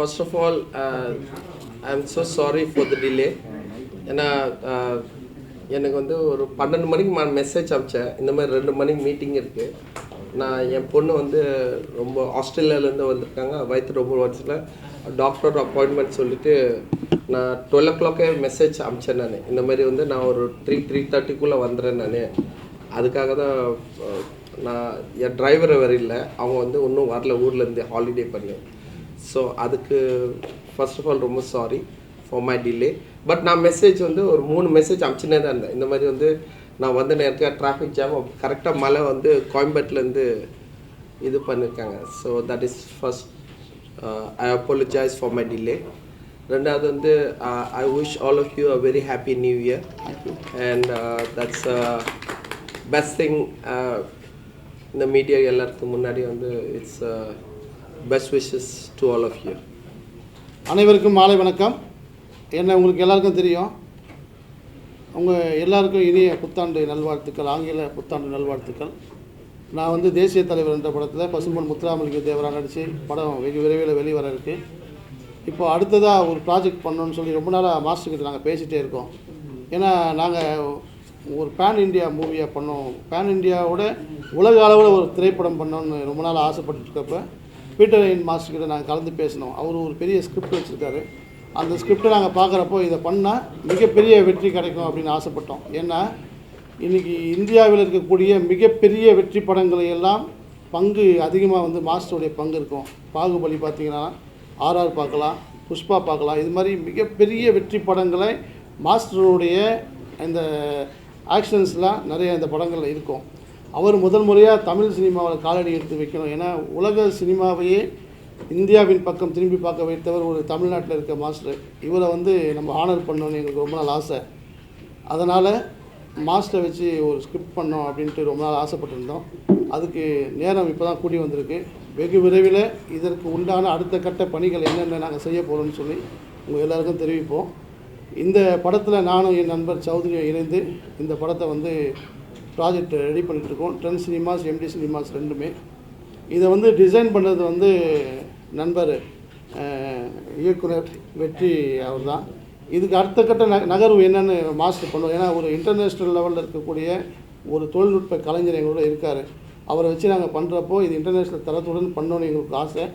first of all, I'm so sorry for the delay. ஏன்னா எனக்கு வந்து ஒரு 12 மணிக்கு மெசேஜ் அனுப்பிச்சேன், இந்த மாதிரி 2 மணிக்கு மீட்டிங் இருக்குது. நான் என் பொண்ணு வந்து ரொம்ப ஆஸ்திரேலியாவிலேருந்து வந்திருக்காங்க, வயிற்று ரொம்ப வருஷத்தில் டாக்டர் அப்பாயின்மெண்ட் சொல்லிவிட்டு நான் 12 o'clock மெசேஜ் அனுப்பிச்சேன். நான் இந்த மாதிரி வந்து நான் ஒரு 3:30 வந்துடுறேன். நான் அதுக்காக தான் நான் என் டிரைவரை வரையில, அவங்க வந்து இன்னும் வரல, ஊர்லேருந்து ஹாலிடே பண்ணி. ஸோ அதுக்கு ஃபர்ஸ்ட் ஆஃப் ஆல் ரொம்ப sorry for my delay. But நான் மெசேஜ் வந்து ஒரு 3 மெசேஜ் அனுப்பிச்சுனே தான் இருந்தேன். இந்த மாதிரி வந்து நான் வந்த நேரத்தில் டிராஃபிக் ஜாம், கரெக்டாக மழை வந்து கோயம்பேட்டிலேருந்து இது பண்ணியிருக்காங்க. So that is first, I apologise for my delay. ரெண்டாவது வந்து I wish all of you a very happy new year. And that's best thing. இந்த மீடியா எல்லாத்துக்கும் முன்னாடி வந்து it's best wishes to all of you. அனைவருக்கும் மாலை வணக்கம். என்ன உங்களுக்கு எல்லாருக்கும் தெரியும், உங்கள் எல்லாருக்கும் இனிய புத்தாண்டு நல்வாழ்த்துக்கள், ஆங்கில புத்தாண்டு நல்வாழ்த்துக்கள். நான் வந்து தேசிய தலைவர் என்ற படத்தில் பசும்பொன் முத்துராமலிங்க தேவரா நடித்து படம் வெகு விரைவில் வெளிவர இருக்குது. இப்போ அடுத்ததாக ஒரு ப்ராஜெக்ட் பண்ணணுன்னு சொல்லி ரொம்ப நாளாக மாஸ்டர்கிட்ட நாங்கள் பேசிகிட்டே இருக்கோம். ஏன்னா நாங்கள் ஒரு பேன் இண்டியா மூவியாக பண்ணோம், பேன் இண்டியாவோட உலக அளவில் ஒரு திரைப்படம் பண்ணோன்னு ரொம்ப நாள் ஆசைப்பட்டுருக்கப்ப பீட்டர் எயின் மாஸ்டர்கிட்ட நாங்கள் கலந்து பேசினோம். அவர் ஒரு பெரிய ஸ்கிரிப்ட் வச்சுருக்காரு. அந்த ஸ்கிரிப்டை நாங்கள் பார்க்குறப்போ இதை பண்ணால் மிகப்பெரிய வெற்றி கிடைக்கும் அப்படின்னு ஆசைப்பட்டோம். ஏன்னா இன்றைக்கி இந்தியாவில் இருக்கக்கூடிய மிகப்பெரிய வெற்றி படங்களை எல்லாம் பங்கு அதிகமாக வந்து மாஸ்டருடைய பங்கு இருக்கும். பாகுபலி பார்த்திங்கன்னா, RR பார்க்கலாம், புஷ்பா பார்க்கலாம். இது மாதிரி மிகப்பெரிய வெற்றி படங்களை மாஸ்டருடைய இந்த ஆக்ஷன்ஸ்லாம் நிறைய இந்த படங்களில் இருக்கும். அவர் முதல் முறையாக தமிழ் சினிமாவில் காலடி எடுத்து வைக்கணும். ஏன்னா உலக சினிமாவையே இந்தியாவின் பக்கம் திரும்பி பார்க்க வைத்தவர் ஒரு தமிழ்நாட்டில் இருக்க மாஸ்டர். இவரை வந்து நம்ம ஆனர் பண்ணணும்னு எங்களுக்கு ரொம்ப நாள் ஆசை. அதனால் மாஸ்டரை வச்சு ஒரு ஸ்கிரிப்ட் பண்ணோம் அப்படின்ட்டு ரொம்ப நாள் ஆசைப்பட்டிருந்தோம். அதுக்கு நேரம் இப்போ தான் கூடி வந்திருக்கு. வெகு விரைவில் இதற்கு உண்டான அடுத்த கட்ட பணிகள் என்னென்ன நாங்கள் செய்ய போகிறோம்னு சொல்லி உங்கள் எல்லாருக்கும் தெரிவிப்போம். இந்த படத்தில் நானும் என் நண்பர் சௌத்ரியும் இணைந்து இந்த படத்தை வந்து ப்ராஜெக்ட் ரெடி பண்ணிகிட்ருக்கோம். ட்ரெண்ட் சினிமாஸ், MD சினிமாஸ் ரெண்டுமே. இதை வந்து டிசைன் பண்ணுறது வந்து நண்பர் இயக்குனர் வெற்றி அவர் தான். இதுக்கு அடுத்த கட்ட நகர்வு என்னென்னு மாஸ்டர் பண்ணுவோம். ஏன்னா ஒரு இன்டர்நேஷ்னல் லெவலில் இருக்கக்கூடிய ஒரு தொழில்நுட்ப கலைஞர் எங்களோட இருக்கார். அவரை வச்சு நாங்கள் பண்ணுறப்போ இது இன்டர்நேஷ்னல் தரத்துடன் பண்ணணும்னு எங்களுக்கு ஆசை.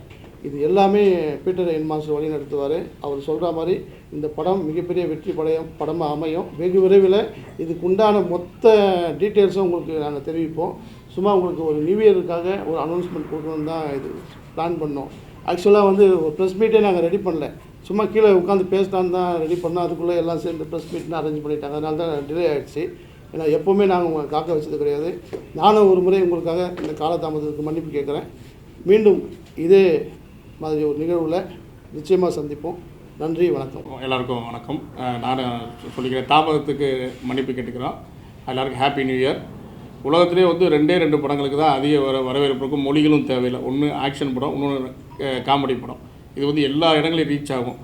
இது எல்லாமே பீட்டர் எயின் மாஸ்டர் வழி நடத்துவார். அவர் சொல்கிற மாதிரி இந்த படம் மிகப்பெரிய வெற்றி படமாக அமையும். வெகு விரைவில் இதுக்கு உண்டான மொத்த டீட்டெயில்ஸும் உங்களுக்கு நாங்கள் தெரிவிப்போம். சும்மா உங்களுக்கு ஒரு நியூ இயருக்காக ஒரு அனௌன்ஸ்மெண்ட் கொடுக்கணுன்னு தான் இது பிளான் பண்ணோம். ஆக்சுவலாக வந்து ஒரு ப்ரெஸ் மீட்டே நாங்கள் ரெடி பண்ணல, சும்மா கீழே உட்காந்து பேசலான்னு தான் ரெடி பண்ணோம். அதுக்குள்ளே எல்லாம் சேர்ந்து ப்ரெஸ் மீட்னு அரேஞ்ச் பண்ணிட்டாங்க. அதனால தான் டிலே ஆகிடுச்சு. ஏன்னா எப்போவுமே நாங்கள் உங்களை காக்க வச்சது கிடையாது. நானும் ஒரு முறை உங்களுக்காக இந்த காலதாமதத்துக்கு மன்னிப்பு கேட்குறேன். மீண்டும் இதே மாதிரி ஒரு நிகழ்வில் நிச்சயமாக சந்திப்போம். நன்றி, வணக்கம். எல்லாருக்கும் வணக்கம். நான் சொல்லிக்கிறேன், தாமதத்துக்கு மன்னிப்பு கேட்டுக்கிறோம். எல்லாருக்கும் ஹாப்பி நியூ இயர். உலகத்திலே வந்து 2 படங்களுக்கு தான் அதிக வரவேற்பு இருக்கும். மொழிகளும் தேவையில்லை. ஒன்று ஆக்ஷன் படம், இன்னொன்று காமெடி படம். இது வந்து எல்லா இடங்களையும் ரீச் ஆகும்.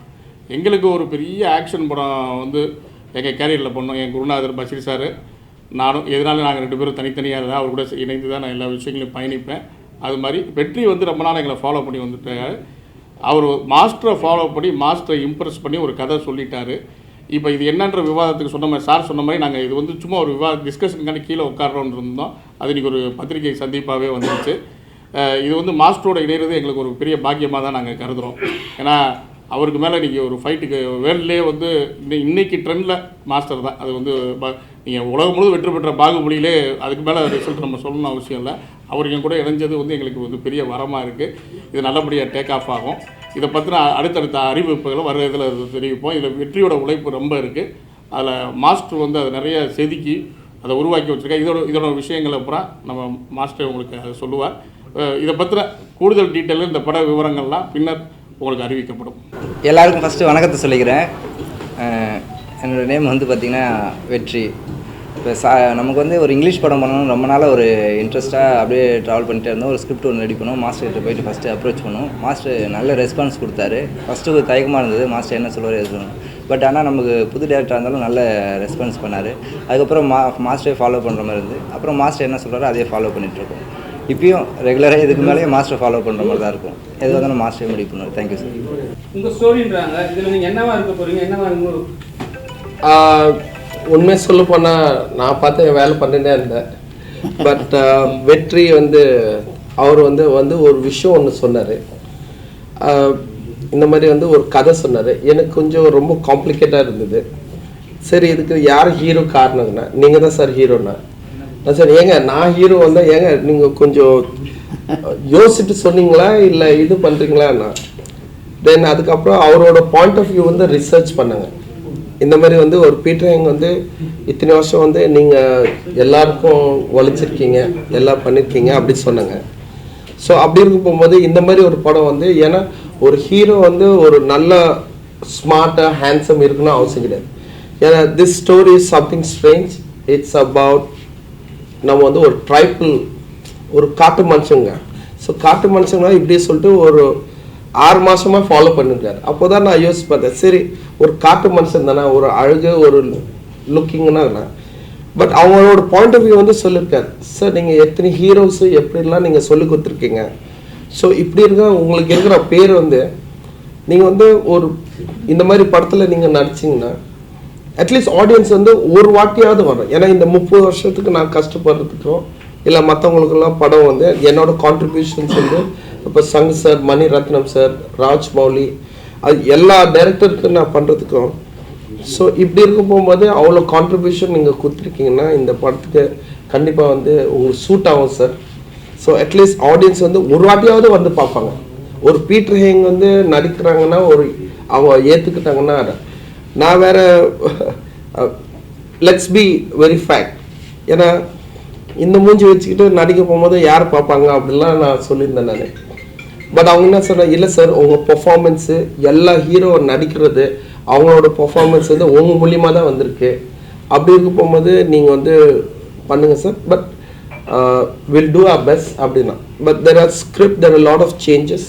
எங்களுக்கு ஒரு பெரிய ஆக்ஷன் படம் வந்து எங்கள் கேரியரில் பண்ணோம். என் குருநாதர் பஷீர் சார், நானும். எதனால நாங்கள் 2 பேரும் தனித்தனியாக இருந்தால் அவர் கூட இணைந்து தான் நான் எல்லா விஷயங்களையும் பயணிப்பேன். அது மாதிரி வெற்றி வந்து ரொம்ப நாள் எங்களை ஃபாலோ பண்ணி வந்துட்டார். அவர் மாஸ்டரை ஃபாலோ பண்ணி மாஸ்டரை இம்ப்ரெஸ் பண்ணி ஒரு கதை சொல்லிட்டார். இப்போ இது என்னன்ற விவாதத்துக்கு சொன்ன மாதிரி சார் சொன்ன மாதிரி நாங்கள் இது வந்து சும்மா ஒரு டிஸ்கஷனுக்கான கீழே உட்காரோன்னு இருந்தோம். அது இன்றைக்கி ஒரு பத்திரிகை சந்திப்பாகவே வந்துருச்சு. இது வந்து மாஸ்டரோட இணைகிறது எங்களுக்கு ஒரு பெரிய பாக்கியமாக தான் நாங்கள் கருதுகிறோம். ஏன்னா அவருக்கு மேலே இன்றைக்கி ஒரு ஃபைட்டுக்கு வேர்ல்ட்லேயே வந்து இன்றைக்கி ட்ரெண்டில் மாஸ்டர் தான். அது வந்து நீங்கள் உலகம் முழுவதும் வெற்றி பெற்ற பாகுபலியிலே அதுக்கு மேலே ரிசல்ட் நம்ம சொல்லணும்னு அவசியம் இல்லை. அவர் என் கூட இணைஞ்சது வந்து எங்களுக்கு வந்து பெரிய வரமாக இருக்குது. இது நல்லபடியாக டேக் ஆஃப் ஆகும். இதை பற்றின அடுத்தடுத்த அறிவிப்புகளை வர இதில் தெரிவிப்போம். இதில் வெற்றியோட உழைப்பு ரொம்ப இருக்குது. அதில் மாஸ்டர் வந்து அதை நிறைய செதுக்கி அதை உருவாக்கி வச்சுருக்கேன். இதோட விஷயங்களை அப்புறம் நம்ம மாஸ்டர் உங்களுக்கு அதை சொல்லுவார். இதை பற்றின கூடுதல் டீட்டெயில் இந்த பட விவரங்கள்லாம் பின்னர் உங்களுக்கு அறிவிக்கப்படும். எல்லாருக்கும் ஃபஸ்ட்டு வணக்கத்தை சொல்லிக்கிறேன். என்னோடய நேம் வந்து பார்த்திங்கன்னா வெற்றி. இப்போ நமக்கு வந்து ஒரு இங்கிலீஷ் படம் பண்ணணும் ரொம்ப நாளாக ஒரு இன்ட்ரெஸ்ட்டாக அப்படியே ட்ராவல் பண்ணிட்டே இருந்தோம். ஒரு ஸ்கிரிப்ட் ஒன்று ரெடி பண்ணோம். மாஸ்டர்கிட்ட போய்ட்டு ஃபஸ்ட்டு அப்ரோச் பண்ணோம். மாஸ்டர் நல்ல ரெஸ்பான்ஸ் கொடுத்தாரு. ஃபஸ்ட்டு ஒரு தயக்கமாக இருந்தது, மாஸ்டர் என்ன சொல்லுவார் எது சொல்லணும். பட் ஆனால் நமக்கு புது டேரக்டராக இருந்தாலும் நல்ல ரெஸ்பான்ஸ் பண்ணார். அதுக்கப்புறம் மாஸ்டரே ஃபாலோ பண்ணுற மாதிரி இருந்து அப்புறம் மாஸ்டர் என்ன சொல்கிறாரோ அதே ஃபாலோ பண்ணிகிட்ருக்கோம். இப்பயும் ரெகுலராக இதுக்கு மேலேயே மாஸ்டர் ஃபாலோ பண்ணுற மாதிரி தான் இருக்கும். எது வந்தாலும் மாஸ்டரே முடிவு பண்ணுவார். Thank you sir. உங்கள் ஸ்டோரின்றாங்க, இதில் நீங்கள் என்னவா இருக்க போகிறீங்க, என்னவா இருக்கும்? உண்மை சொல்ல போனால் நான் பார்த்து என் வேலை பண்ணிட்டே இருந்தேன். பட் வெற்றி வந்து அவர் வந்து ஒரு விஷயம் ஒன்று சொன்னார். இந்த மாதிரி வந்து ஒரு கதை சொன்னார். எனக்கு கொஞ்சம் ரொம்ப காம்ப்ளிகேட்டாக இருந்தது. சரி, இதுக்கு யார் ஹீரோ காரணங்கண்ணா? நீங்கள் தான் சார் ஹீரோண்ணா. நான் சார் ஏங்க நான் ஹீரோ வந்தால் ஏங்க நீங்கள் கொஞ்சம் யோசிச்சுட்டு சொன்னீங்களா இல்லை இது பண்ணுறீங்களாண்ணா? தென் அதுக்கப்புறம் அவரோட பாயிண்ட் ஆஃப் வியூ வந்து ரிசர்ச் பண்ணாங்க. இந்த மாதிரி வந்து ஒரு பீட்டர் ஹேங் வந்து இத்தனை வருஷம் வந்து நீங்கள் எல்லாருக்கும் உழைச்சிருக்கீங்க, எல்லாம் பண்ணியிருக்கீங்க அப்படி சொன்னாங்க. ஸோ அப்படி இருக்க போகும்போது இந்த மாதிரி ஒரு படம் வந்து, ஏன்னா ஒரு ஹீரோ வந்து ஒரு நல்ல ஸ்மார்ட்டாக ஹேண்ட்ஸம் இருக்குன்னு அவசியம் கிடையாது. ஏன்னா this story is something strange. It's about நம்ம வந்து ஒரு ட்ரைபிள் ஒரு காட்டு மனுஷங்க. ஸோ காட்டு மனுஷங்க இப்படி சொல்லிட்டு ஒரு 6 மாதமாக ஃபாலோ பண்ணியிருக்காரு. அப்போ தான் நான் யோசிச்சு பார்த்தேன், சரி ஒரு காட்டு மனுஷன் தானே, ஒரு அழகு ஒரு லுக்கிங்னா. பட் அவங்களோட பாயிண்ட் ஆஃப் வியூ வந்து சொல்லியிருக்காரு. சார் நீங்கள் எத்தனை ஹீரோஸு எப்படிலாம் நீங்கள் சொல்லி கொடுத்துருக்கீங்க. ஸோ இப்படி இருக்க உங்களுக்கு இருக்கிற பேர் வந்து நீங்கள் வந்து ஒரு இந்த மாதிரி படத்தில் நீங்கள் நடிச்சிங்கன்னா அட்லீஸ்ட் ஆடியன்ஸ் வந்து ஒரு வாட்டியாவது வரும். ஏன்னா இந்த 30 வருஷத்துக்கு நான் கஷ்டப்படுறதுக்கும் இல்லை மற்றவங்களுக்கெல்லாம் படம் வந்து என்னோட கான்ட்ரிபியூஷன்ஸ் வந்து இப்போ சங் சார், மணிரத்னம் சார், ராஜ்மௌலி, அது எல்லா டைரக்டருக்கும் நான் பண்ணுறதுக்கும். ஸோ இப்படி இருக்க போகும்போது அவ்வளோ கான்ட்ரிபியூஷன் நீங்கள் கொடுத்துருக்கீங்கன்னா இந்த படத்துக்கு கண்டிப்பாக வந்து உங்களுக்கு சூட் ஆகும் சார். ஸோ அட்லீஸ்ட் ஆடியன்ஸ் வந்து ஒரு வாட்டியாவது வந்து பார்ப்பாங்க. ஒரு பீட்டர் ஹேங் வந்து நடிக்கிறாங்கன்னா ஒரு அவங்க ஏற்றுக்கிட்டாங்கன்னா, நான் வேற லெட்ஸ் பி வெரி ஃபேக்ட். ஏன்னா இந்த மூஞ்சி வச்சுக்கிட்டு நடிக்க போகும்போது யார் பார்ப்பாங்க அப்படிலாம் நான் சொல்லியிருந்தேன் நான். பட் அவங்க என்ன சொன்னாங்க, இல்லை சார் உங்கள் பெர்ஃபார்மன்ஸு எல்லா ஹீரோ நடிக்கிறது அவங்களோட பெர்ஃபார்மன்ஸ் வந்து உங்கள் மூலியமாக தான் வந்திருக்கு. அப்படி இருக்க போகும்போது நீங்கள் வந்து பண்ணுங்கள் sir. But will do our best அப்படின்னா. But there are script, there are lot of changes.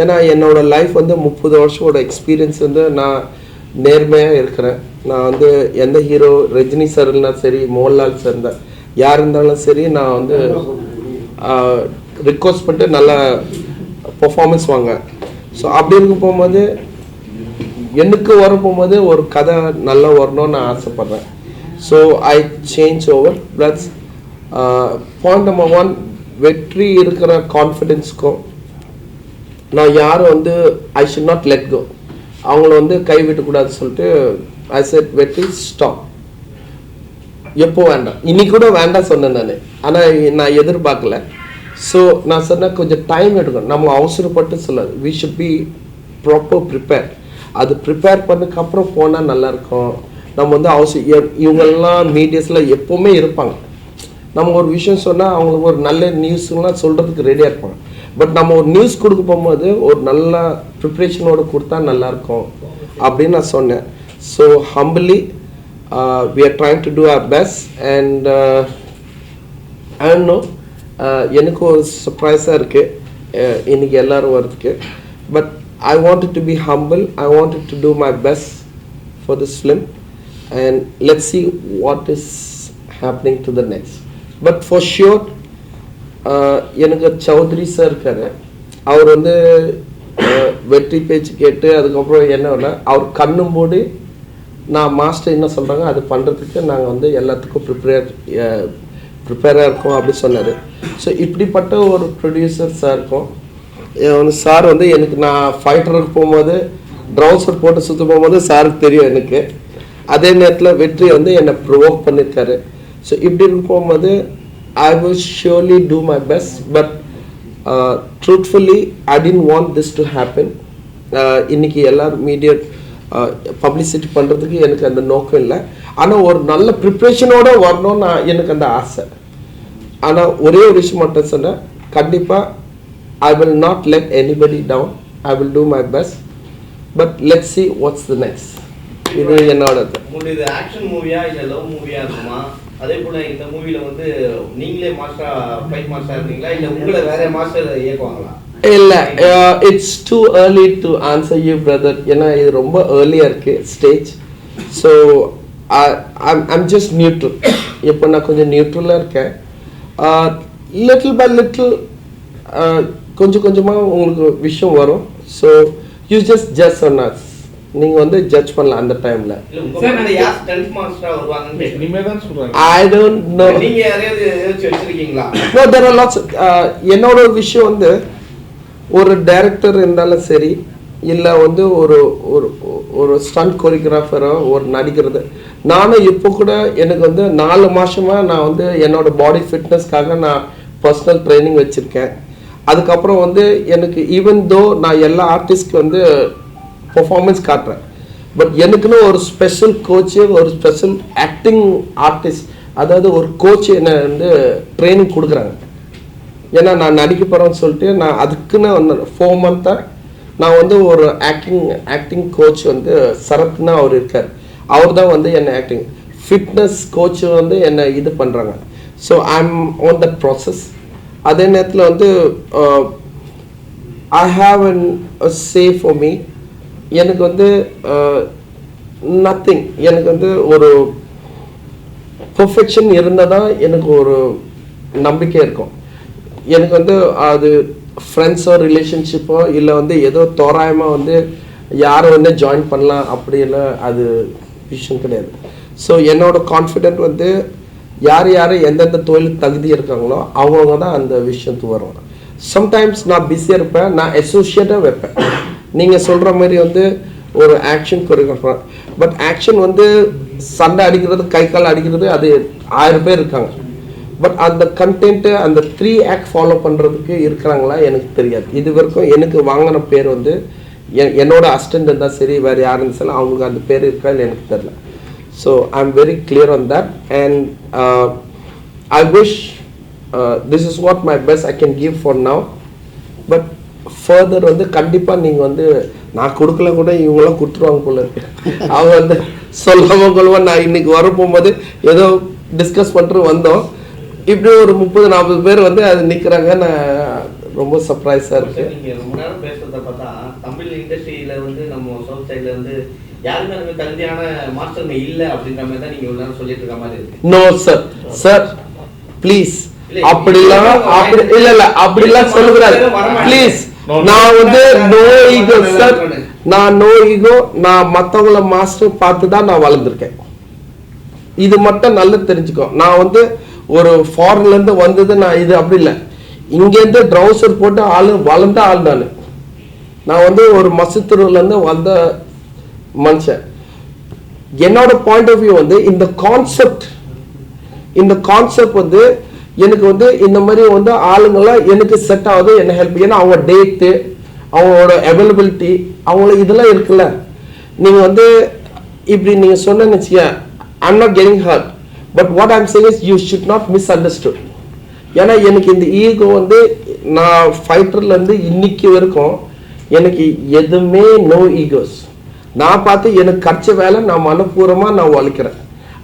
ஏன்னா என்னோடய லைஃப் வந்து 30 வருஷோட எக்ஸ்பீரியன்ஸ் வந்து நான் நேர்மையாக இருக்கிறேன். நான் வந்து எந்த ஹீரோ, ரஜினி சார் இருந்தாலும் சரி, மோகன்லால் சார் இருந்தால் யார் இருந்தாலும் சரி, நான் வந்து ரிக்வஸ்ட் பண்ணிட்டு நல்ல பர்ஃபார்மன்ஸ் வாங்க. ஸோ அப்படி இருக்க போகும்போது எனக்கு வர போகும்போது ஒரு கதை நல்லா வரணும்னு நான் ஆசைப்பட்றேன். So I change over. Plus point number 1, வெற்றி இருக்கிற கான்ஃபிடென்ஸ்க்கும் நான் யாரும் வந்து I should not let go, அவங்கள வந்து கைவிட்டக்கூடாதுன்னு சொல்லிட்டு ஐ செட் வெற்றி ஸ்டாப். எப்போ வேண்டாம், இன்னைக்கு கூட வேண்டாம் சொன்னேன் நான். ஆனால் நான் எதிர்பார்க்கல. ஸோ நான் சொன்னேன் கொஞ்சம் டைம் எடுக்கணும், நம்ம அவசரப்பட்டு சொல்லாது. We should be proper prepare. அது ப்ரிப்பேர் பண்ணதுக்கப்புறம் போனால் நல்லாயிருக்கும். நம்ம வந்து இவங்கெல்லாம் மீடியாஸில் எப்போவுமே இருப்பாங்க. நம்ம ஒரு விஷயம் சொன்னால் அவங்களுக்கு ஒரு நல்ல நியூஸ்லாம் சொல்கிறதுக்கு ரெடியாக இருப்பாங்க. பட் நம்ம ஒரு நியூஸ் கொடுக்க போகும்போது ஒரு நல்ல ப்ரிப்ரேஷனோடு கொடுத்தா நல்லாயிருக்கும் அப்படின்னு நான் சொன்னேன். So humbly we are trying to do our best. And I don't know, எனக்கு ஒரு சர்ப்ரைஸாக இருக்குது இன்றைக்கி எல்லோரும் வரதுக்கு. But I wanted to be humble. I wanted to do my best for this film. And let's see what is happening to the next. But for sure, எனக்கு Chowdhury sir இருக்காரு. அவர் வந்து வெற்றி பேச்சு கேட்டு அதுக்கப்புறம் என்னன்னா அவர் கண்ணு மூடி நான் மாஸ்டர் என்ன சொல்கிறாங்க அது பண்ணுறதுக்கு நாங்கள் வந்து எல்லாத்துக்கும் ப்ரிப்பேராக இருக்கோம் அப்படி சொன்னார். ஸோ இப்படிப்பட்ட ஒரு ப்ரொடியூசர் சார் இருக்கும். சார் வந்து எனக்கு நான் ஃபைட்டருக்கு போகும்போது ட்ரௌசர் போட்டு சுற்ற போகும்போது சாருக்கு தெரியும் எனக்கு. அதே நேரத்தில் வெற்றி வந்து என்னை ப்ரொவோக் பண்ணியிருக்காரு. ஸோ இப்படி இருக்க போகும்போது I will surely do my best. But truthfully, I didn't want this to happen. இன்னைக்கு எல்லாரும் மீடியா பப்ளிசிட்டி பண்ணுறதுக்கு எனக்கு அந்த நோக்கம் இல்லை. ஆனால் ஒரு நல்ல ப்ரிப்ரேஷனோடு வரணும்னு எனக்கு அந்த ஆசை. ஆனால் ஒரே ஒரு விஷயம் மட்டும் சொன்னேன், கண்டிப்பாக I will not let anybody down. I will do my best. But let's see what's the next. இது என்னோட இது ஆக்ஷன் மூவியா இல்லை லவ் மூவியா இருக்குமா? அதே போல இந்த மூவில வந்து நீங்களே மாஸ்டர் ஃபைட் மாஸ்டர் இருக்கீங்களா இல்லை உங்களை வேற மாஸ்டர் இயக்குவாங்களா? இல்லை, it's too early to answer you brother. ஏன்னா இது ரொம்ப ஏர்லியாக இருக்குது stage. So I'm just neutral. இப்போ நான் கொஞ்சம் நியூட்ரலாக இருக்கேன். லிட்டில் பை லிட்டில் கொஞ்சம் கொஞ்சமாக உங்களுக்கு விஷயம் வரும். So you just judge on us. நீங்கள் வந்து ஜட்ஜ் பண்ணலாம் அந்த டைமில். இல்ல உங்க பக்கத்துல யார் ஸ்டண்ட் மாஸ்டரா வருவாங்கன்னு இனிமே தான் சொல்கிறாங்க. I don't know. நீங்க யாரையாவது வச்சிருக்கீங்களா? No, there are lots. என்னோட விஷயம் வந்து ஒரு டைரக்டர் இருந்தாலும் சரி, இல்லை வந்து ஒரு ஒரு ஒரு ஸ்டண்ட் கோரியோகிராஃபரோ ஒரு நடிக்கிறது, நானும் இப்போ கூட எனக்கு வந்து 4 மாதமாக நான் வந்து என்னோட பாடி ஃபிட்னஸ்க்காக நான் பர்சனல் ட்ரைனிங் வச்சுருக்கேன். அதுக்கப்புறம் வந்து எனக்கு ஈவன் தோ நான் எல்லா ஆர்டிஸ்ட்க்கு வந்து பெர்ஃபார்மன்ஸ் காட்டுறேன், பட் எனக்குன்னு ஒரு ஸ்பெஷல் கோச்சு, ஒரு ஸ்பெஷல் ஆக்டிங் ஆர்டிஸ்ட், அதாவது ஒரு கோச் என்னை வந்து ட்ரைனிங் கொடுக்குறாங்க. ஏன்னா நான் நடிக்க போகிறேன்னு சொல்லிட்டு நான் அதுக்குன்னு வந்து 4 மந்த்தாக நான் வந்து ஒரு ஆக்டிங் கோச் வந்து சரத்னா அவர் இருக்கார். அவர் தான் வந்து என்னை ஆக்டிங் ஃபிட்னஸ் கோச் வந்து என்னை இது பண்ணுறாங்க. So I am on that process. அதே நேரத்தில் வந்து I have an say for me. எனக்கு வந்து நத்திங், எனக்கு வந்து ஒரு பெர்ஃபெக்ஷன் இருந்தால் தான் எனக்கு ஒரு நம்பிக்கை இருக்கும். எனக்கு வந்து அது ஃப்ரெண்ட்ஸோ ரிலேஷன்ஷிப்போ இல்லை வந்து ஏதோ தோராயமாக வந்து யாரை வந்து ஜாயின் பண்ணலாம் அப்படியெல்லாம் அது விஷயம் கிடையாது. ஸோ என்னோட கான்ஃபிடென்ட் வந்து யார் எந்தெந்த தொழில் தகுதி இருக்காங்களோ அவங்கவுங்க தான் அந்த விஷயத்துக்கு வருவாங்க. சம்டைம்ஸ் நான் பிஸியாக இருப்பேன், நான் அசோசியேட்டாக வைப்பேன். நீங்கள் சொல்கிற மாதிரி வந்து ஒரு ஆக்ஷன் கொரியோகிராஃபர், பட் ஆக்ஷன் வந்து சண்டை அடிக்கிறது, கை கால் அடிக்கிறது, அது 1000 பேர் இருக்காங்க. பட் அந்த கண்டென்ட்டு அந்த 3 ஆக்ட் ஃபாலோ பண்ணுறதுக்கு இருக்கிறாங்களா எனக்கு தெரியாது. இது வரைக்கும் எனக்கு வாங்கின பேர் வந்து என்னோட அசிஸ்டன்ட் இருந்தால் சரி, வேறு யார் இருந்தாலும் அவங்களுக்கு அந்த பேர் இருக்கா இல்லை எனக்கு தெரில. So I am very clear on that and I wish this is what my best I can give for now. But further வந்து கண்டிப்பாக நீங்கள் வந்து நான் கொடுக்கல கூட இவங்களாம் கொடுத்துருவாங்க போல இருக்கு. அவங்க வந்து சொல்லாமல் கொள்வான். நான் இன்னைக்கு வர போகும்போது ஏதோ டிஸ்கஸ் பண்ணிட்டு வந்தோம், இப்படி ஒரு 30-40 பேர் வந்து அது நிற்கிறாங்க. நான் ரொம்ப சர்ப்ரைஸாக இருக்கு. நீங்க ரொம்ப நேரம் பேசுறத பார்த்தா தமிழ் இண்டஸ்ட்ரியில வந்து நம்ம சவுத் சைட்ல இருந்து யாருமே நமக்கு தகுதியான மாஸ்டர் இல்லை அப்படின்ற மாதிரி தான் நீங்க இவ்வளவு நேரம் சொல்லிட்டு இருக்க மாதிரி இருக்கு. நோ சார் ப்ளீஸ் அப்படிலாம் அப்படிலாம் சொல்லக்கூடாது ப்ளீஸ். நான் வந்து நோ ஈகோ சார், நான் நோ ஈகோ. நான் மற்றவங்கள மாஸ்டர் பார்த்து தான் நான் வளர்ந்துருக்கேன். இது மட்டும் நல்லா தெரிஞ்சுக்கோ. நான் வந்து ஒரு ஃபாரின்லேருந்து வந்தது நான் இது அப்படி இல்லை. இங்கேருந்து ட்ரௌசர் போட்டு வளர்ந்த ஆள் நான் வந்து ஒரு மசூத்தூர்லேருந்து வந்த மனுஷன். என்னோட பாயிண்ட் ஆஃப் வியூ வந்து இந்த கான்செப்ட் வந்து எனக்கு வந்து இந்த மாதிரி வந்து ஆளுங்கெல்லாம் எனக்கு செட் ஆகுது, என்ன ஹெல்ப். ஏன்னா அவங்க டேட்டு, அவங்களோட அவைலபிலிட்டி, அவங்கள இதெல்லாம் இருக்குல்ல. நீங்கள் வந்து இப்படி நீங்கள் சொன்னேன்னு வச்சுக்க, I'm not getting hurt, but what I'm saying is you should not misunderstood. ஏன்னா எனக்கு இந்த ஈகோ வந்து நான் ஃபைட்டர்லேருந்து இன்னைக்கு வரைக்கும் எனக்கு எதுவுமே நோ ஈகோஸ். நான் பார்த்து எனக்கு கிடைச்ச வேலை நான் மனப்பூர்வமாக நான் உழைக்கிறேன்.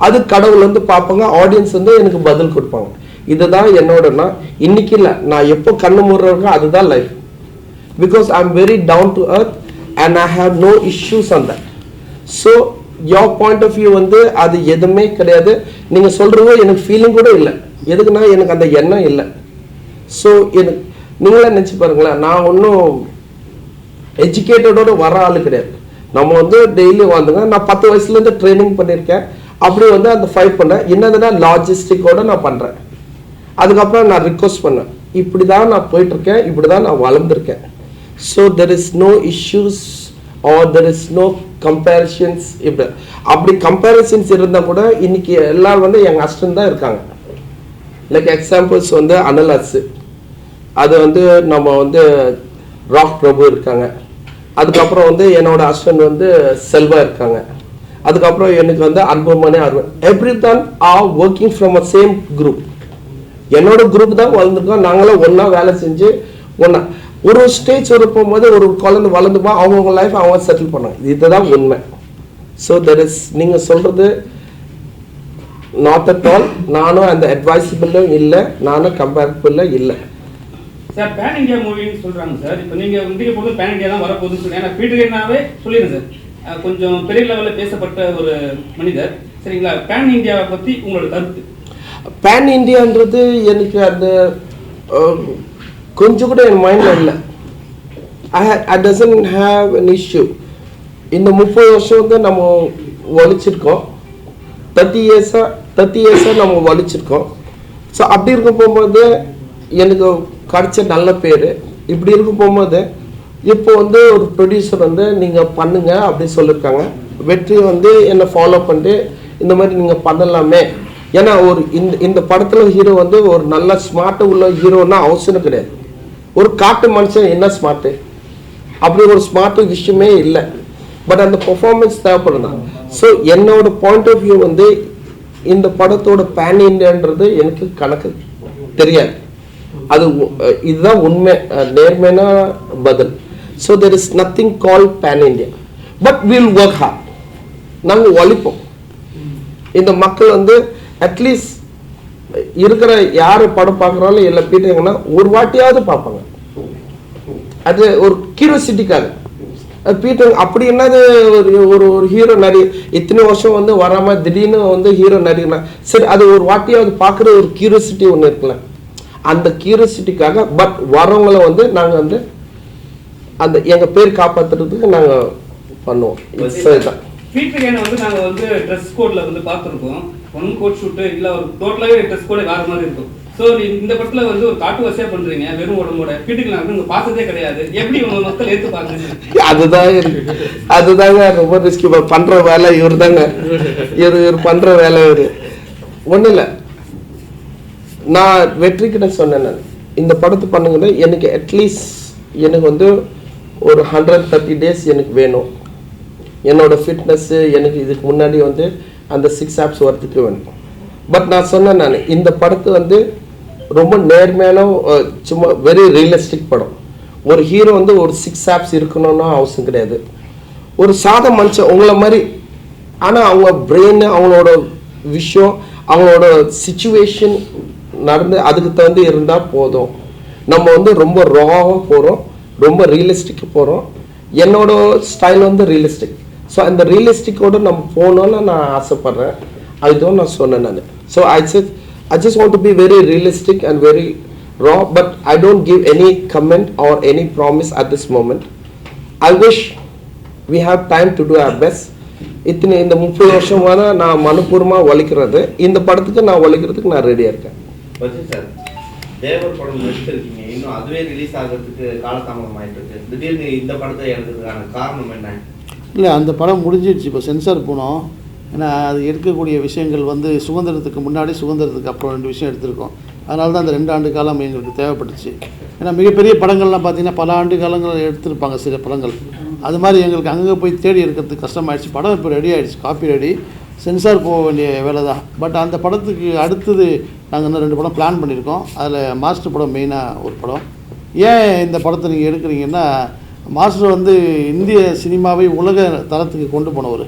அது கடவுள் வந்து பார்ப்பாங்க, ஆடியன்ஸ் வந்து எனக்கு பதில் கொடுப்பாங்க. இதுதான் என்னோடனா இன்னைக்கு இல்லை, நான் எப்போ கண்ணு மூடுறேன் அதுதான் life. Because I am very down to earth and I have no issues on that. So your point of view வந்து அது எதுவுமே கிடையாது. நீங்கள் சொல்கிறது எனக்கு ஃபீலிங் கூட இல்லை. எதுக்குன்னா எனக்கு அந்த எண்ணம் இல்லை. ஸோ எனக்கு நீங்களே நினச்சி பாருங்களேன், நான் ஒன்றும் எஜுகேட்டடோட வர ஆள் கிடையாது. நம்ம வந்து டெய்லி வந்துங்க, நான் 10 வயசுலேருந்து ட்ரைனிங் பண்ணியிருக்கேன். அப்படி வந்து அந்த ஃபைட் பண்ணேன். என்னதுன்னா லாஜிஸ்டிக்கோடு நான் பண்ணுறேன். அதுக்கப்புறம் நான் ரிக்வஸ்ட் பண்ணேன், இப்படி தான் நான் போயிட்டுருக்கேன், இப்படி தான் நான் வளர்ந்துருக்கேன். So there is no issues or there is no comparisons. இப்படி அப்படி கம்பேரிசன்ஸ் இருந்தால் கூட இன்னைக்கு எல்லாரும் வந்து எங்கள் அசிஸ்டன்ட் தான் இருக்காங்க. லைக் எக்ஸாம்பிள்ஸ் வந்து அனலாஸு, அது வந்து நம்ம வந்து ராக் பிரபு இருக்காங்க. அதுக்கப்புறம் வந்து என்னோட அசிஸ்டன்ட் வந்து செல்வா இருக்காங்க. அதுக்கப்புறம் எனக்கு வந்து அன்புமணி எவ்ரி தான் are working from a same group. என்னோட குரூப் தான் வளர்ந்துருக்கோம். நாங்களும் ஒன்றா வேலை செஞ்சு ஒன்றா ஒரு ஸ்டேஜ் போகும்போது ஒரு குழந்தை வளர்ந்துப்பா, அவங்கவுங்க லைஃப் அவங்க செட்டில் பண்ணாங்க. இதுதான் உண்மை. ஸோ தெர் இஸ் நீங்கள் சொல்கிறது நாட் அட் ஆல். நானும் அந்த அட்வைசபிளும் இல்லை, நானும் கம்பேரபிளும் இல்லை. சார் பேன் இந்தியா மூவின்னு சொல்கிறாங்க சார். இப்போ நீங்கள் இந்திய போது பேன் இந்தியா தான் வரப்போகுதுன்னு சொல்லி, ஏன்னா பீட்டர்னாவே சொல்லிடுங்க சார், கொஞ்சம் பெரிய லெவலில் பேசப்பட்ட ஒரு மனிதர், சரிங்களா? பேன் இந்தியாவை பற்றி உங்களோட கருத்து? பேன் இந்தியான்றது எனக்கு அந்த கொஞ்சம் கூட என் மைண்டில் இல்லை. I doesn't have an issue. இந்த 30 வருஷம் வந்து நம்ம வலிச்சிருக்கோம், 30 இயர்ஸாக நம்ம வலிச்சிருக்கோம். ஸோ அப்படி இருக்க போகும்போது எனக்கு கிடைச்ச நல்ல பேர். இப்படி இருக்க போகும்போது இப்போ வந்து ஒரு ப்ரொடியூசர் வந்து நீங்கள் பண்ணுங்க அப்படின்னு சொல்லியிருக்காங்க. வெற்றி வந்து என்னை ஃபாலோ பண்ணிட்டு இந்த மாதிரி நீங்கள் பண்ணலாமே. ஏன்னா ஒரு இந்த படத்தில் ஹீரோ வந்து ஒரு நல்ல ஸ்மார்ட்டு உள்ள ஹீரோன்னா அவசியம் கிடையாது. ஒரு காட்டு மனுஷன் என்ன ஸ்மார்ட்டு, அப்படி ஒரு ஸ்மார்ட்டு விஷயமே இல்லை. பட் அந்த பெர்ஃபார்மன்ஸ் தேவைப்படுதான். ஸோ என்னோட பாயிண்ட் ஆஃப் வியூ வந்து இந்த படத்தோட பேன் இண்டியான்றது எனக்கு கணக்கு தெரியாது. அது இதுதான் உண்மை, நேர்மையான பதில். So there is nothing call pan India. But will work hard. நாங்கள் ஒழிப்போம். இந்த மக்கள் வந்து அட்லீஸ்ட் இருக்கிற யார் படம் பார்க்குறாலும் எல்லாம் போயிட்டாங்கன்னா ஒரு வாட்டியாவது பார்ப்பாங்க. அது ஒரு கியூரியாசிட்டிக்காக பீட்டர். அப்படி என்னது ஒரு ஒரு ஹீரோ நிறைய இத்தனை வருஷம் வந்து வராமல் திடீர்னு வந்து ஹீரோ நிறைய சரி, அது ஒரு வாட்டியாவது பார்க்குற ஒரு கியூரியாசிட்டி ஒன்று இருக்குல்ல, அந்த கியூரியாசிட்டிக்காக. பட் வரவங்களை வந்து நாங்கள் வந்து அந்த எங்கள் பேர் காப்பாற்றுறதுக்கு நாங்கள் பண்ணுவோம். சரிதான். பீட்டர் கேனை வந்து நாங்கள் வந்து ட்ரெஸ் கோடில் வந்து பார்த்துருக்கோம். ஒன் கோட் ஷூட்டு இல்லை ஒரு டோட்டலாகவே ட்ரெஸ் கோடு வேறு மாதிரி இருக்கும். ஸோ இந்த படத்தில் வந்து ஒரு காட்டு வசதியாக பண்ணுறீங்க, வெறும் உடம்போட. பீட்டர் கேன் வந்து பார்த்ததே கிடையாது. எப்படி உங்க மக்கள் ஏற்று பார்க்குறீங்க? அதுதாங்க ரொம்ப ரிஸ்கி. பண்ணுற வேலை இவர் தாங்க. இவர் பண்ணுற வேலை இவர் ஒன்றும் இல்லை. நான் வெற்றிக்கிட்ட சொன்னேன், நான் இந்த படத்தை பண்ணுங்க, எனக்கு அட்லீஸ்ட் எனக்கு வந்து ஒரு 130 days எனக்கு வேணும். என்னோட ஃபிட்னஸ்ஸு எனக்கு இதுக்கு முன்னாடி வந்து அந்த 6 abs வரத்துக்கு வேணும். பட் நான் சொன்னேன், நான் இந்த படத்தை வந்து ரொம்ப நேர்மையான சும்மா வெரி ரியலிஸ்டிக் படம். ஒரு ஹீரோ வந்து ஒரு 6 abs இருக்கணும்னு அவசியம் கிடையாது. ஒரு சாத மனுஷன் உங்களை மாதிரி, ஆனால் அவங்க பிரெயின், அவங்களோட விஷயம், அவங்களோட சிச்சுவேஷன் நடந்து அதுக்கு தகுந்து இருந்தால் போதும். நம்ம வந்து ரொம்ப ராவாக போகிறோம், ரொம்ப ரியலிஸ்டிக்கு போகிறோம். என்னோட ஸ்டைல் வந்து ரியலிஸ்டிக். ஸோ அந்த ரியலிஸ்டிக்கோடு நம்ம போகணுன்னு நான் ஆசைப்பட்றேன். அதுதான் நான் சொன்னேன் நான். So I just want to be very realistic and very raw, but I don't give any comment or any promise at this moment. I wish we have time to do our best. இந்த 30 வருஷம் வர நான் மனப்பூர்வமாக ஒழிக்கிறது, இந்த படத்துக்கு நான் ஒழிக்கிறதுக்கு நான் ரெடியாக இருக்கேன். சார், தேவர் படம் நடிச்சிருக்கீங்க, இன்னும் அதுவே ரிலீஸ் ஆகிறதுக்கு காலதாமதம் ஆகிட்டு இருக்கு. திடீர்னு இந்த படத்தை எடுக்கிறதுக்கான காரணம் என்ன? இல்லை, அந்த படம் முடிஞ்சிடுச்சு. இப்போ சென்சார் போனோம். ஏன்னா அது எடுக்கக்கூடிய விஷயங்கள் வந்து சுதந்திரத்துக்கு முன்னாடி, சுதந்திரத்துக்கு அப்புறம் 2 விஷயம் எடுத்திருக்கோம். அதனால தான் அந்த 2 ஆண்டு காலம் எங்களுக்கு தேவைப்பட்டுச்சு. ஏன்னா மிகப்பெரிய படங்கள்லாம் பார்த்திங்கன்னா பல ஆண்டு காலங்கள் எடுத்திருப்பாங்க சில படங்கள். அது மாதிரி எங்களுக்கு அங்கே போய் தேடி எடுக்கிறதுக்கு கஷ்டமாயிடுச்சு. படம் இப்போ ரெடி ஆகிடுச்சு, காப்பி ரெடி, சென்சார் போக வேண்டிய வேலை தான். பட் அந்த படத்துக்கு அடுத்தது நாங்கள் இன்னும் 2 படம் பிளான் பண்ணியிருக்கோம். அதில் மாஸ்டர் படம் மெயினாக ஒரு படம். ஏன் இந்த படத்தை நீங்கள் எடுக்கிறீங்கன்னா, மாஸ்டர் வந்து இந்திய சினிமாவை உலக தரத்துக்கு கொண்டு போனவர்.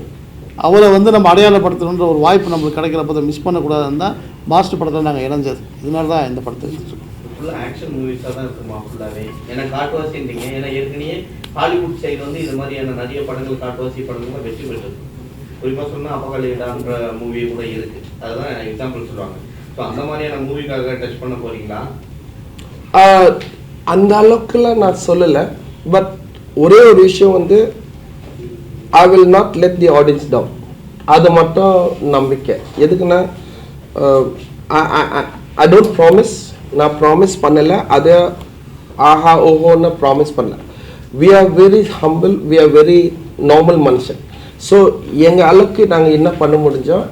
அவரை வந்து நம்ம அடையாளப்படுத்தணுன்ற ஒரு வாய்ப்பு நம்மளுக்கு கிடைக்கிறப்ப அதை மிஸ் பண்ணக்கூடாதுன்னு தான் மாஸ்டர் படத்தில் நாங்கள் இணைஞ்சது. இதனால தான் இந்த படத்தை எடுத்துருக்கோம். ஃபுல்லாக ஆக்ஷன் மூவிஸாக தான் இருக்குமா ஃபுல்லாகவே? ஏன்னா காட்டுவாசின்றீங்க. ஏன்னா ஏற்கனவே ஹாலிவுட் சைடு வந்து இது மாதிரியான நிறைய படங்கள், காட்டுவாசி படங்கள்லாம் வெற்றி பெற்றது. குறிப்பாக சொன்னால் அப்பகாலிடான்ற மூவி கூட இருக்குது. அதுதான் எக்ஸாம்பிள் சொல்லுவாங்க. ஸோ அந்த மாதிரியான மூவிக்காக டச் பண்ண போகிறீங்களா? அந்த அளவுக்குலாம் நான் சொல்லலை. பட் ஒரே ஒரு விஷயம் வந்து, I will not let the audience down. அது மட்டும் நம்பிக்கை. எதுக்குன்னா, I don't promise. நான் ப்ராமிஸ் பண்ணலை. அதை ஆஹா ஓஹோன்னு ப்ராமிஸ் பண்ணல. We are very humble, we are very normal மனுஷன். ஸோ எங்கள் அளவுக்கு நாங்கள் என்ன பண்ண முடிஞ்சோம்,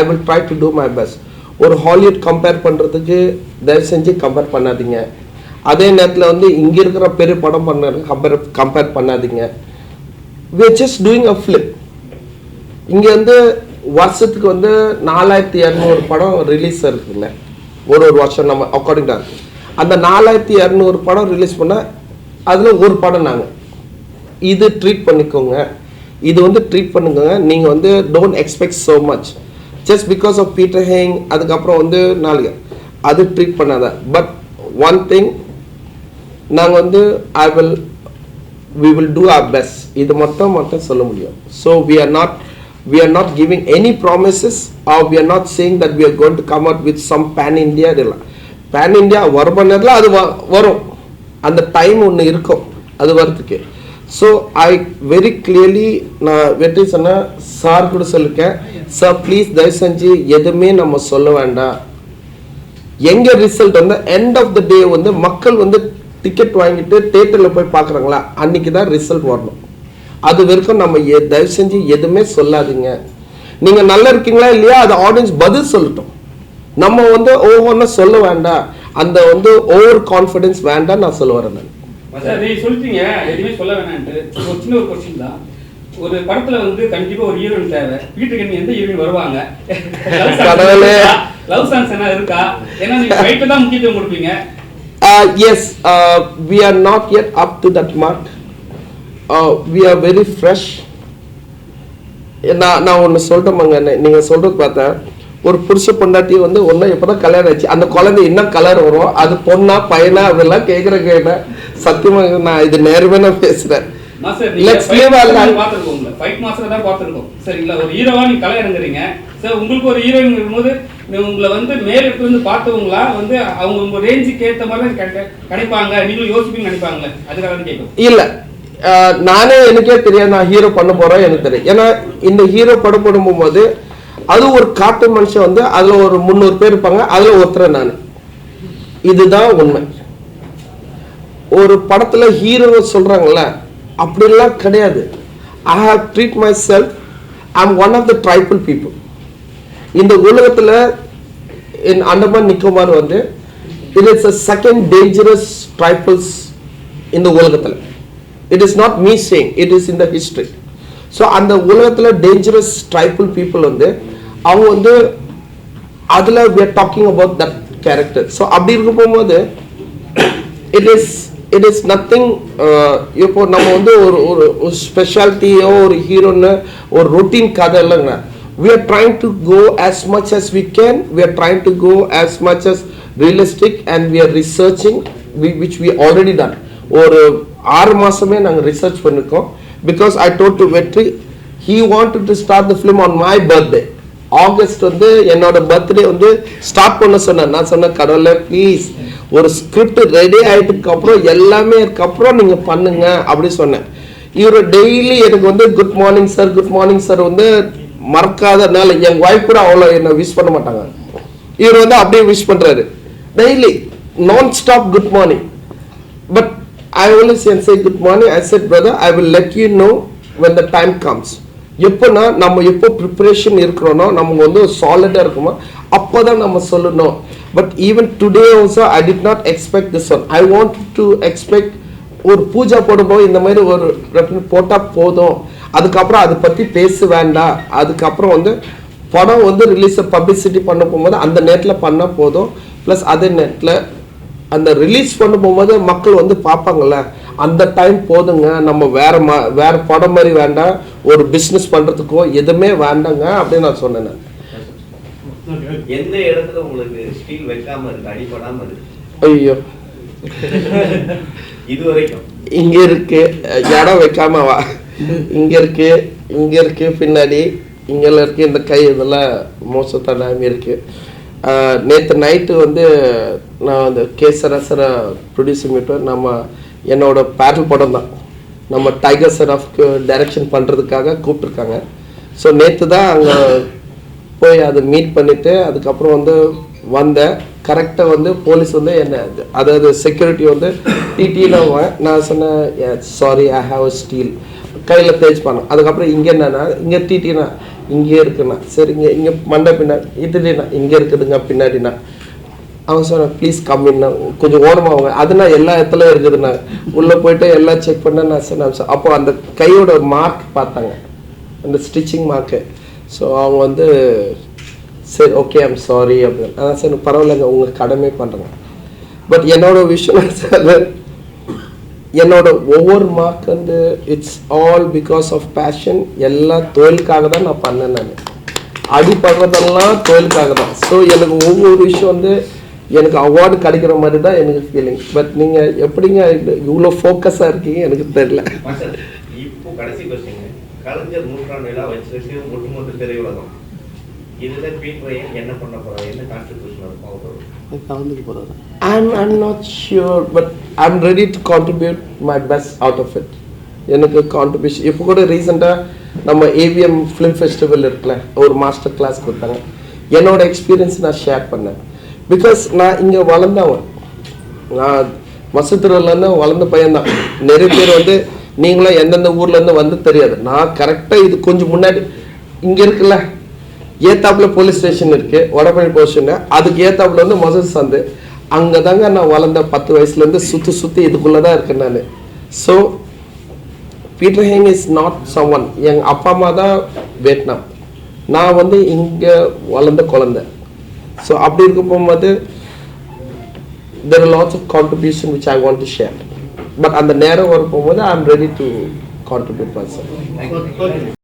I will try to do my best. ஒரு ஹாலிவுட் கம்பேர் பண்ணுறதுக்கு தயவு செஞ்சு கம்பேர் பண்ணாதீங்க. அதே நேரத்தில் வந்து இங்கே இருக்கிற பெரிய படம் கம்பேர் பண்ணாதீங்க. we are just doing a flip. இங்கே வந்து வருஷத்துக்கு வந்து 4200 படம் ரிலீஸ் இருக்குல்ல, ஒரு வருஷம் நம்ம அக்கார்டிங் டு அந்த 4200 படம் ரிலீஸ் பண்ணால் அதில் ஒரு படம் நாங்கள் இது ட்ரீட் பண்ணிக்கோங்க, இது வந்து ட்ரீட் பண்ணுங்க. நீங்கள் வந்து don't expect so much just because of Peter Hein. அதுக்கப்புறம் வந்து நாளைக்கு அது ட்ரீட் பண்ணாத. பட் ஒன் திங், நாங்கள் வந்து we will do our best. இது மட்டும் சொல்ல முடியும். So we are not giving any promises, or we are not saying that we are going to come out with some pan India. Pan India வர நேரத்தில் அது வரும், அந்த டைம் ஒன்று இருக்கும் அது வரதுக்கு. ஸோ ஐ வெரி கிளியர்லி நான் வெற்றி சொன்னேன், சார் கூட சொல்லியிருக்கேன், சார் ப்ளீஸ் தயவு செஞ்சு எதுவுமே நம்ம சொல்ல வேண்டாம். எங்கே ரிசல்ட் வந்து எண்ட் ஆஃப் த டே வந்து மக்கள் வந்து டிக்கெட் வாங்கிட்டு தேட்டரில் போய் பார்க்குறாங்களா அன்றைக்கி தான் ரிசல்ட் வரணும். அது வரைக்கும் நம்ம தயவு செஞ்சு எதுவுமே சொல்லாதீங்க. நீங்கள் நல்லா இருக்கீங்களா இல்லையா அது ஆடியன்ஸ் பதில் சொல்லட்டும். நம்ம வந்து ஒவ்வொன்றா சொல்ல வேண்டாம், அந்த வந்து ஓவர் கான்ஃபிடென்ஸ் வேண்டாம் நான் சொல்ல வரேன். சார் நீங்க சொல்லிட்டீங்க எதுவுமே சொல்ல வேணான்ட்டு. ஒரு சின்ன ஒரு கொஸ்டின் தான். ஒரு படத்துல வந்து கண்டிப்பா ஒரு ஹீரோயின் தேவை, வீட்டுக்கு எந்த ஹீரோயின் வருவாங்க? லவ் சாங்ஸ் என்ன இருக்கா? ஏன்னா நீங்க ஃபைட் தான் முக்கியத்துவம் கொடுப்பீங்க. Yes, we are not yet up to that mark. We are very fresh. நான் ஒன்று சொல்லிட்டோமாங்க, நீங்கள் சொல்கிறது பார்த்தா ஒரு புருஷ பொண்டாட்டி வந்து ஒன்றும் இப்போ தான் கல்யாணம் ஆச்சு, அந்த குழந்தை என்ன கலர் வரும், அது பொண்ணா பையனா அதெல்லாம் கேட்குற சத்தியமாக நான் இது நேரமே நான் பேசுகிறேன். ஃபைட் மாஸ்டர் தான் பார்த்துருக்கோம் சரிங்களா. ஒரு ஹீரோவா நீங்க கலை இறங்குறீங்க சார், உங்களுக்கு ஒரு ஹீரோயின் இருக்கும்போது உங்களை வந்து மேல இருந்து பார்த்தவங்களா வந்து அவங்க உங்க ரேஞ்சுக்கு ஏற்ற மாதிரி கிடைப்பாங்க, நீங்களும் யோசிப்பீங்க நினைப்பாங்களே, அதுக்காக கேட்கும். இல்லை நானே எனக்கே தெரியாது நான் ஹீரோ பண்ண போறேன் எனக்கு தெரியும். ஏன்னா இந்த ஹீரோ படம் போடும்போது அது ஒரு காட்டு மனுஷன் வந்து அதுல ஒரு 300 பேர் இருப்பாங்க, அதுல ஒருத்தர் நான். இதுதான் உண்மை. ஒரு படத்துல ஹீரோ சொல்றாங்கல்ல அப்படிலாம் கிடையாது. I have treat myself, I'm one of the tribal people. இந்த உலகத்துல in Andaman Nicobar வந்து it is a second dangerous tribals in the உலகத்துல. It is not me saying, it is in the history. So அந்த உலகத்துல dangerous tribal people வந்து அவங்க வந்து அதுல we are talking about that character. So அப்படி இருக்க போகும்போது it is nothing. இப்போ நம்ம வந்து ஒரு ஸ்பெஷாலிட்டியோ ஒரு ஹீரோன்னு ஒரு ரொட்டீன் கதை இல்லைங்க. We are trying to go as much as we can. We are trying to go as much as realistic and we are researching, which we already done. ஒரு 6 மாசமே நாங்கள் ரிசர்ச் பண்ணிருக்கோம். Because I told to Vetri, he wanted to start the film on my birthday. August வந்து என்னோட birthday வந்து start பண்ண சொன்னேன். நான் சொன்னேன் கடவுளே ப்ளீஸ் ஒரு ஸ்கிரிப்ட் ரெடி ஆகிட்டுக்கு அப்புறம் எல்லாமே அதுக்கப்புறம் நீங்கள் பண்ணுங்க அப்படி சொன்னேன். இவர் டெய்லி எனக்கு வந்து good morning sir good morning sir வந்து மறக்காதனால என் ஒய்ஃப் கூட அவ்வளோ என்னை விஷ் பண்ண மாட்டாங்க. இவர் வந்து அப்படியே விஷ் பண்ணுறாரு டெய்லி நான் stop good morning. But I always say good morning. I said brother I will let you know when the time comes. எப்போனா நம்ம எப்போ ப்ரிப்பரேஷன் இருக்கிறோனோ நமக்கு வந்து சாலிடாக இருக்குமோ அப்போ தான் நம்ம சொல்லணும். But even today also I did not expect this one. I want to expect ஒரு பூஜா போடும்போது இந்த மாதிரி ஒரு போட்டால் போதும், அதுக்கப்புறம் அதை பற்றி பேச வேண்டாம், அதுக்கப்புறம் வந்து படம் வந்து ரிலீஸை பப்ளிசிட்டி பண்ண போகும்போது அந்த நேரத்தில் பண்ணால் போதும். ப்ளஸ் அதே நேரத்தில் அந்த ரிலீஸ் பண்ண போகும்போது மக்கள் வந்து பார்ப்பாங்கள்ல அந்த டைம் போதுங்க, நம்ம வேற படம் மாதிரி வேண்டாம், ஒரு பிஸ்னஸ் பண்ணுறதுக்கோ எதுவுமே வேண்டாங்க அப்படின்னு நான் சொன்னேன். எந்த இடத்துல உங்களுக்கு ஸ்டீல் வைக்காம இருக்கு, அடிபடாம இருக்கு? ஐயோ இது வரைக்கும் இங்க இருக்கு, இடம் வைக்காம வா, இங்க இருக்கு பின்னாடி இங்கெல்லாம் இருக்கு, இந்த கை இதெல்லாம் மோசத்தான இருக்கு. நேற்று நைட்டு வந்து நான் அந்த கேசரசரை ப்ரொடியூசர் மீட்டர் நம்ம என்னோட பேரல் படம் தான் நம்ம டைகர் சராஃப்க்கு டைரக்ஷன் பண்ணுறதுக்காக கூப்பிட்ருக்காங்க. ஸோ நேற்று தான் அங்கே போய் அதை மீட் பண்ணிவிட்டு அதுக்கப்புறம் வந்து வந்தேன். கரெக்டாக வந்து போலீஸ் வந்து என்ன அதாவது செக்யூரிட்டி வந்து டிடியில் நான் சொன்னேன் sorry I have a steel கையில் தேய்ச்சி பண்ணேன். அதுக்கப்புறம் இங்கே என்னன்னா இங்கே டிடினா இங்கே இருக்குண்ணா, சரிங்க இங்கே மண்டை பின்னாடி இதுனா இங்கே இருக்குதுங்க பின்னாடினா. அவன் சொன்னான் ப்ளீஸ் கம்மின்னா கொஞ்சம் ஓரமாக அவங்க அதுனா எல்லா இடத்துலையும் இருக்குதுண்ணா. உள்ளே போயிட்டு எல்லாம் செக் பண்ண நான் சொன்னேன். அப்போ அந்த கையோட மார்க் பார்த்தாங்க, அந்த ஸ்டிச்சிங் மார்க்கு. ஸோ அவங்க வந்து சரி ஓகே ஐம் சாரி அப்படின்னு. அதான் சார் பரவாயில்லைங்க உங்கள் கடமை பண்ணுறேங்க. பட் என்னோட விஷயம் சார் என்னோட ஒவ்வொரு மார்க் வந்து it's all because of passion. எல்லாம் தொழிலுக்காக தான் நான் பண்ணேன். நான் அடிப்படுறதெல்லாம் தொழிலுக்காக தான். ஸோ எனக்கு ஒவ்வொரு விஷயம் வந்து எனக்கு அவார்டு கிடைக்கிற மாதிரி தான் எனக்கு ஃபீலிங். பட் நீங்கள் எப்படிங்க இவ்வளோ ஃபோக்கஸாக இருக்கீங்க எனக்கு தெரியல. இப்போ கடைசி கொஸ்டின், கலைஞர் 100ஆம் விழா வச்சிருக்கு ஒட்டுமொத்த திரையுலகம் இதுல பீட்டர் என்ன பண்ண போறாரு, என்ன கான்ட்ரிபியூஷன் இருக்கும் அவரோட கலந்துக்கு போகிறாரு. I'm not sure, but I'm ready to contribute my best out of it. எனக்கு கான்ட்ரிபியூஷன் இப்போ கூட ரீசெண்டாக நம்ம ஏவிஎம் ஃபிலிம் ஃபெஸ்டிவல் இருக்குல்ல, ஒரு மாஸ்டர் கிளாஸ் கொடுத்தாங்க. என்னோட எக்ஸ்பீரியன்ஸ் நான் ஷேர் பண்ணேன். பிகாஸ் நான் இங்கே வளர்ந்தவன், நான் மசத்துறையிலேருந்து வளர்ந்த பையன்தான். நிறைய பேர் வந்து நீங்களும் எந்தெந்த ஊர்லேருந்து வந்து தெரியாது. நான் கரெக்டாக இது கொஞ்சம் முன்னாடி இங்கே இருக்குல்ல, ஏத்தாப்புல போலீஸ் ஸ்டேஷன் இருக்குது, வடபழனி போஸ்ட், அதுக்கு ஏத்தாப்புல வந்து மசூத் சந்து, அங்கே தாங்க நான் வளர்ந்த. 10 வயசுலேருந்து சுற்றி இதுக்குள்ளே தான் இருக்கேன் நான். So Peter hang is not someone. எங்கள் அப்பா அம்மா தான் வியட்நாம், நான் வந்து இங்கே வளர்ந்த குழந்தை. ஸோ அப்படி இருக்க போகும்போது there are lots of contribution which I want to share. But அந்த நேரம் வர போகும்போது I am ready to contribute myself. Thank you.